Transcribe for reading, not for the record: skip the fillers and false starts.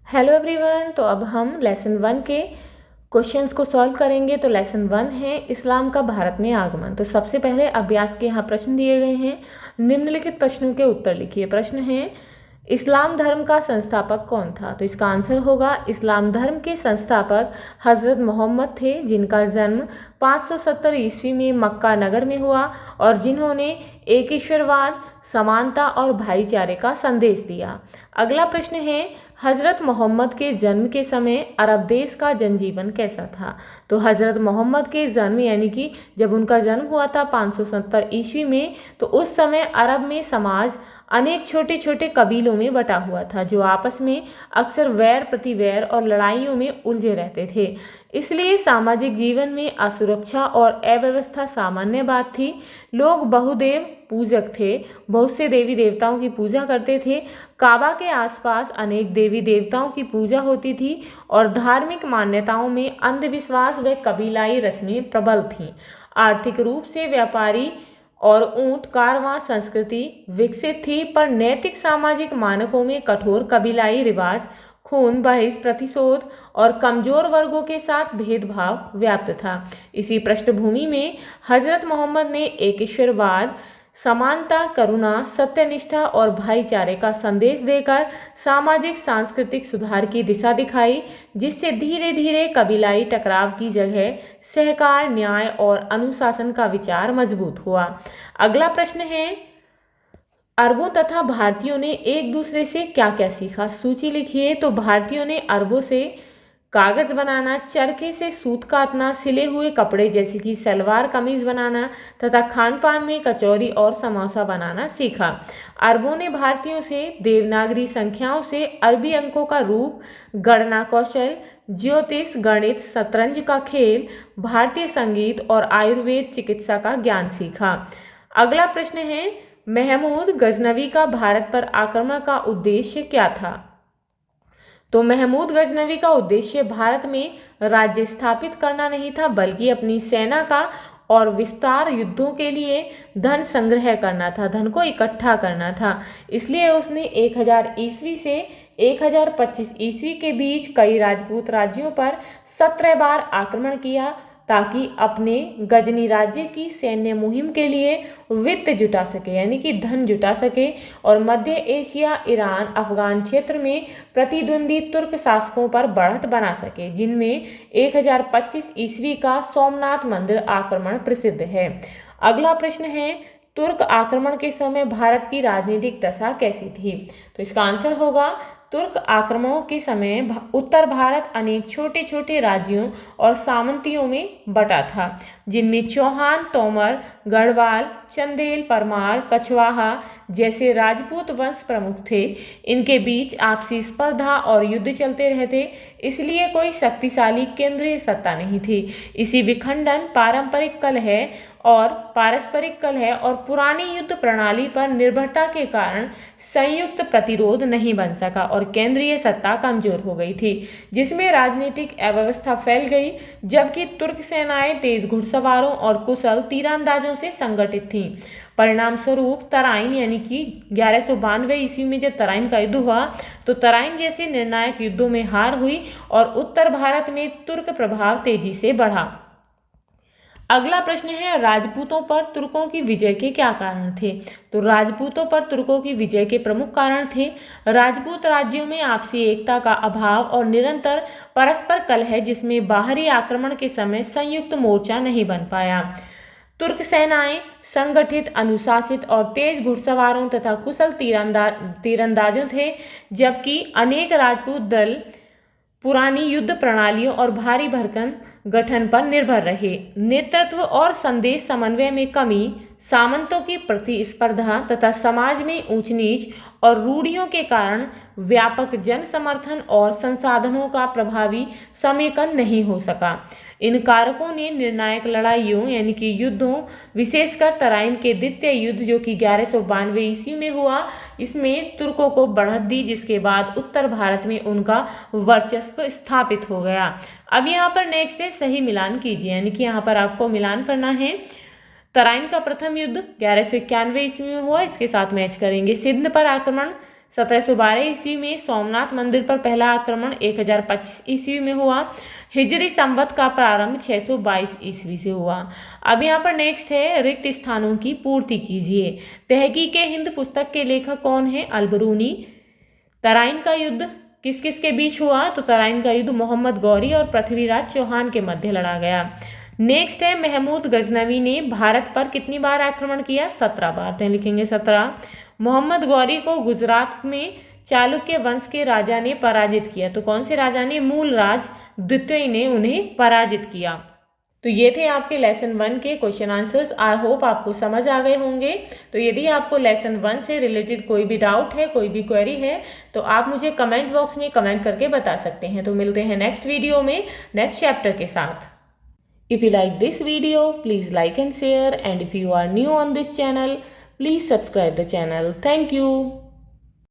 Hello everyone. तो अब हम लेसन 1 के क्वेश्चंस को सॉल्व करेंगे। तो लेसन 1 है इस्लाम का भारत में आगमन। तो सबसे पहले अभ्यास के यहाँ प्रश्न दिए गए हैं। निम्नलिखित प्रश्नों के उत्तर लिखिए। प्रश्न है, इस्लाम धर्म का संस्थापक कौन था? तो इसका आंसर होगा, इस्लाम धर्म के संस्थापक हज़रत मोहम्मद थे, जिनका जन्म 570 ईस्वी में मक्का नगर में हुआ और जिन्होंने एकेश्वरवाद, समानता और भाईचारे का संदेश दिया। अगला प्रश्न है, हज़रत मोहम्मद के जन्म के समय अरब देश का जनजीवन कैसा था? तो हज़रत मोहम्मद के जन्म यानी कि जब उनका जन्म हुआ था 570 ईस्वी में, तो उस समय अरब में समाज अनेक छोटे छोटे कबीलों में बटा हुआ था, जो आपस में अक्सर वैर प्रतिवैर और लड़ाइयों में उलझे रहते थे। इसलिए सामाजिक जीवन में असुरक्षा और अव्यवस्था सामान्य बात थी। लोग बहुदेव पूजक थे, बहुत से देवी देवताओं की पूजा करते थे। काबा के आसपास अनेक देवी देवताओं की पूजा होती थी और धार्मिक मान्यताओं में अंधविश्वास व कबीलाई रस्में प्रबल थीं। आर्थिक रूप से व्यापारी और ऊंट कारवां संस्कृति विकसित थी, पर नैतिक सामाजिक मानकों में कठोर कबीलाई रिवाज, खून बहिष् प्रतिशोध और कमजोर वर्गों के साथ भेदभाव व्याप्त था। इसी पृष्ठभूमि में हजरत मोहम्मद ने एकेश्वरवाद, समानता, करुणा, सत्यनिष्ठा और भाईचारे का संदेश देकर सामाजिक सांस्कृतिक सुधार की दिशा दिखाई, जिससे धीरे धीरे कबीलाई टकराव की जगह सहकार, न्याय और अनुशासन का विचार मजबूत हुआ। अगला प्रश्न है, अरबों तथा भारतीयों ने एक दूसरे से क्या क्या सीखा? सूची लिखिए। तो भारतीयों ने अरबों से कागज बनाना, चरखे से सूत काटना, सिले हुए कपड़े जैसे कि सलवार कमीज बनाना तथा खान पान में कचौरी और समोसा बनाना सीखा। अरबों ने भारतीयों से देवनागरी संख्याओं से अरबी अंकों का रूप, गणना कौशल, ज्योतिष, गणित, शतरंज का खेल, भारतीय संगीत और आयुर्वेद चिकित्सा का ज्ञान सीखा। अगला प्रश्न है, महमूद गजनवी का भारत पर आक्रमण का उद्देश्य क्या था? तो महमूद गजनवी का उद्देश्य भारत में राज्य स्थापित करना नहीं था, बल्कि अपनी सेना का और विस्तार युद्धों के लिए धन संग्रह करना था, धन को इकट्ठा करना था। इसलिए उसने 1000 ईस्वी से 1025 ईस्वी के बीच कई राजपूत राज्यों पर 17 बार आक्रमण किया, ताकि अपने गजनी राज्य की सैन्य मुहिम के लिए वित्त जुटा सके, यानी कि धन जुटा सके और मध्य एशिया, ईरान, अफगान क्षेत्र में प्रतिद्वंदी तुर्क शासकों पर बढ़त बना सके, जिनमें 1025 ईस्वी का सोमनाथ मंदिर आक्रमण प्रसिद्ध है। अगला प्रश्न है, तुर्क आक्रमण के समय भारत की राजनीतिक दशा कैसी थी? तो इसका आंसर होगा, तुर्क आक्रमणों के समय उत्तर भारत अनेक छोटे छोटे राज्यों और सामंतियों में बटा था, जिनमें चौहान, तोमर, गढ़वाल, चंदेल, परमार, कछवाहा जैसे राजपूत वंश प्रमुख थे। इनके बीच आपसी स्पर्धा और युद्ध चलते रहते, इसलिए कोई शक्तिशाली केंद्रीय सत्ता नहीं थी। इसी विखंडन, पारस्परिक कलह और पुरानी युद्ध प्रणाली पर निर्भरता के कारण संयुक्त प्रतिरोध नहीं बन सका और केंद्रीय सत्ता कमजोर हो गई थी, जिसमें राजनीतिक अव्यवस्था फैल गई। जबकि तुर्क सेनाएं तेज घुड़सवारों और कुशल तीरंदाजों से संगठित थीं। परिणाम स्वरूप तराइन यानी कि 1192 ईस्वी में जब तराइन का युद्ध हुआ, तो तराइन जैसे निर्णायक युद्धों में हार हुई और उत्तर भारत में तुर्क प्रभाव तेजी से बढ़ा। अगला प्रश्न है, राजपूतों पर तुर्कों की विजय के क्या कारण थे? तो राजपूतों पर तुर्कों की विजय के प्रमुख कारण थे, राजपूत राज्यों में आपसी एकता का अभाव और निरंतर परस्पर कलह, जिसमें बाहरी आक्रमण के समय संयुक्त मोर्चा नहीं बन पाया। तुर्क सेनाएं संगठित, अनुशासित और तेज घुड़सवारों तथा कुशल तीरंदाजों थे, जबकि अनेक राजपूत दल पुरानी युद्ध प्रणालियों और भारी भरकम गठन पर निर्भर रहे। नेतृत्व और संदेश समन्वय में कमी, सामंतों की प्रतिस्पर्धा तथा समाज में ऊंच नीच और रूढ़ियों के कारण व्यापक जन समर्थन और संसाधनों का प्रभावी समेकन नहीं हो सका। इन कारकों ने निर्णायक लड़ाइयों यानी कि युद्धों, विशेषकर तराइन के द्वितीय युद्ध जो कि 1192 ईस्वी में हुआ, इसमें तुर्कों को बढ़त दी, जिसके बाद उत्तर भारत में उनका वर्चस्व स्थापित हो गया। अब यहाँ पर नेक्स्ट है सही मिलान कीजिए, यानी कि यहाँ पर आपको मिलान करना है। तराइन का प्रथम युद्ध 1191 ईस्वी में हुआ, इसके साथ मैच करेंगे। सिंध पर आक्रमण 1712 ईस्वी में सोमनाथ मंदिर पर पहला आक्रमण 1025 ईस्वी में हुआ। हिजरी संवत का प्रारंभ 622 ईस्वी से हुआ। अब यहाँ पर नेक्स्ट है रिक्त स्थानों की पूर्ति कीजिए। तहकीके हिंद पुस्तक के लेखक कौन है? अलबरूनी। तराइन का युद्ध किस किस के बीच हुआ? तो तराइन का युद्ध मोहम्मद गौरी और पृथ्वीराज चौहान के मध्य लड़ा गया। नेक्स्ट है महमूद गजनवी ने भारत पर कितनी बार आक्रमण किया? 17 बार। तो लिखेंगे 17। मोहम्मद गौरी को गुजरात में चालुक्य वंश के राजा ने पराजित किया। तो कौन से राजा ने? मूलराज द्वितीय ने उन्हें पराजित किया। तो ये थे आपके लेसन 1 के क्वेश्चन आंसर्स। आई होप आपको समझ आ गए होंगे। तो यदि आपको लेसन 1 से रिलेटेड कोई भी डाउट है, कोई भी क्वेरी है, तो आप मुझे कमेंट बॉक्स में कमेंट करके बता सकते हैं। तो मिलते हैं नेक्स्ट वीडियो में नेक्स्ट चैप्टर के साथ। If you like this video, please like and share, and if you are new on this channel, please subscribe the channel. Thank you.